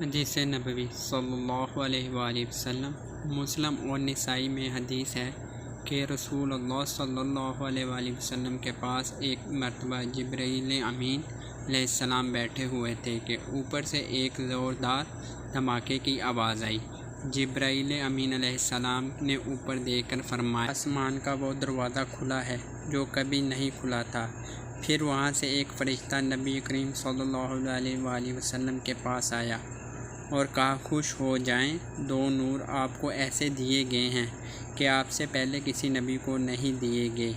हदीस नबवी सल्लल्लाहु अलैहि वसल्लम। मुस्लिम और निसाई में हदीस है कि रसूलुल्लाह सल्लल्लाहु अलैहि वसल्लम के पास एक मरतबा जिब्राईल अमीन अलैहिस्सलाम बैठे हुए थे कि ऊपर से एक ज़ोरदार धमाके की आवाज़ आई। जिब्राईल अमीन अलैहिस्सलाम ने ऊपर देखकर फरमाया, आसमान का वो दरवाज़ा खुला है जो कभी नहीं खुला था। फिर वहाँ से एक फ़रिश्ता नबी करीम सल्लल्लाहु अलैहि वसल्लम के पास आया और कहा, खुश हो जाएं, दो नूर आपको ऐसे दिए गए हैं कि आपसे पहले किसी नबी को नहीं दिए गए।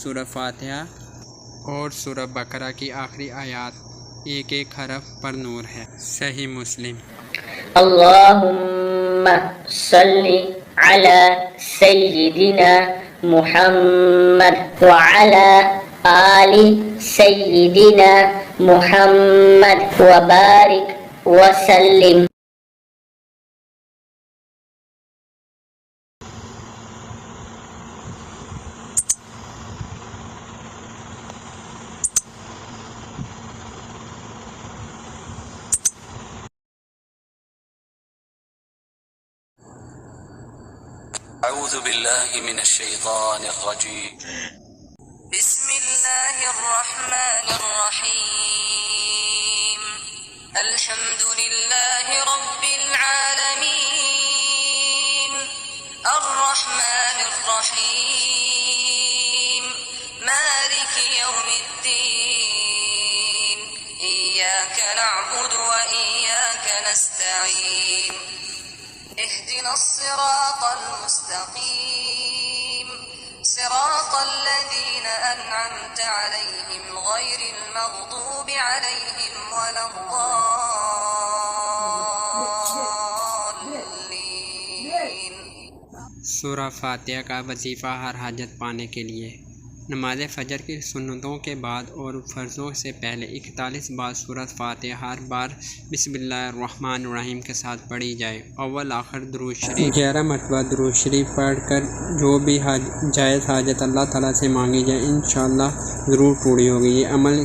सूरह फातिहा और सूरह बकरा की आखिरी आयत एक एक हरफ पर नूर है। सही मुस्लिम। अल्लाहुम्मा सल्ली अला सय्यिदिना मुहम्मद व अला आलि सय्यिदिना मुहम्मद व बारिक व सल्लिम। अऊज़ु बिल्लाहि मिनश शैतानिर रजीम। बिस्मिल्लाहिर रहमानिर रहीम। अल्हम्दुलिल्लाहि रब्बिल आलमीन। अर्रहमानिर रहीम। मालिकि यौमिद्दीन। इय्याका नअबुदु व इय्याका नस्तईन। اهدنا الصراط المستقيم صراط الذين أنعمت عليهم غير المغضوب عليهم ولا الضالين। सूरह फातिहा का वजीफ़ा हर हाजत पाने के लिए। नमाज फ़जर की सुन्नतों के बाद और फ़र्ज़ों से पहले 41 बार सूरह फातिहा हर बार बिस्मिल्लाहिर्रहमानिर्रहीम के साथ पढ़ी जाए। अव्वल आखिर दुरूद शरीफ 11 मरतबा दुरूद शरीफ पढ़कर जो भी जायज़ हाजत अल्लाह ताला से मांगी जाए इंशाअल्लाह ज़रूर पूरी होगी। ये अमल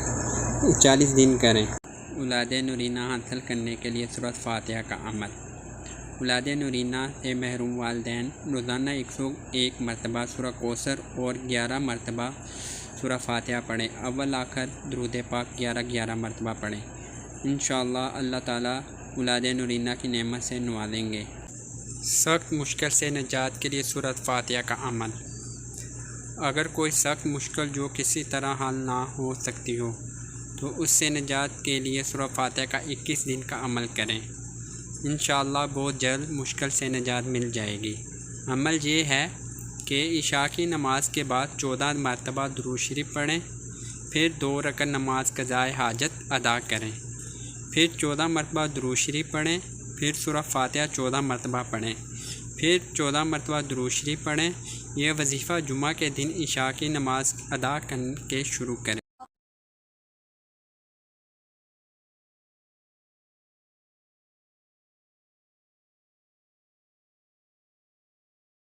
40 दिन करें। औलाद नूरीना हासिल करने के लिए सूरह फातिहा का अमल। औलाद नूरीना से महरूम वालिदैन रोज़ाना 101 मरतबा सूरह कौसर और 11 मरतबा सूरह फातिहा पढ़ें। अव्वल आखिर दुरूद पाक 11-11 मरतबा पढ़ें। इंशाअल्लाह अल्लाह ताला औलाद नूरीना की नेमत से नवाजेंगे। सख्त मुश्किल से निजात के लिए सूरह फातिहा का अमल। अगर कोई सख्त मुश्किल जो किसी तरह हल ना हो सकती हो तो उससे निजात के लिए सूरह फातिहा का 21 दिन का अमल करें। इंशाअल्लाह बहुत जल्द मुश्किल से निजात मिल जाएगी। अमल ये है कि इशा की नमाज के बाद 14 मरतबा दुरूद शरीफ पढ़ें, फिर 2 रकअत नमाज क़ज़ाए हाजत अदा करें, फिर 14 मरतबा दुरूद शरीफ पढ़ें, फिर सूरह फातिहा 14 मरतबा पढ़ें, फिर 14 मरतबा दुरूद शरीफ पढ़ें। यह वजीफ़ा जुमा के दिन इशा की नमाज अदा करके शुरू करें।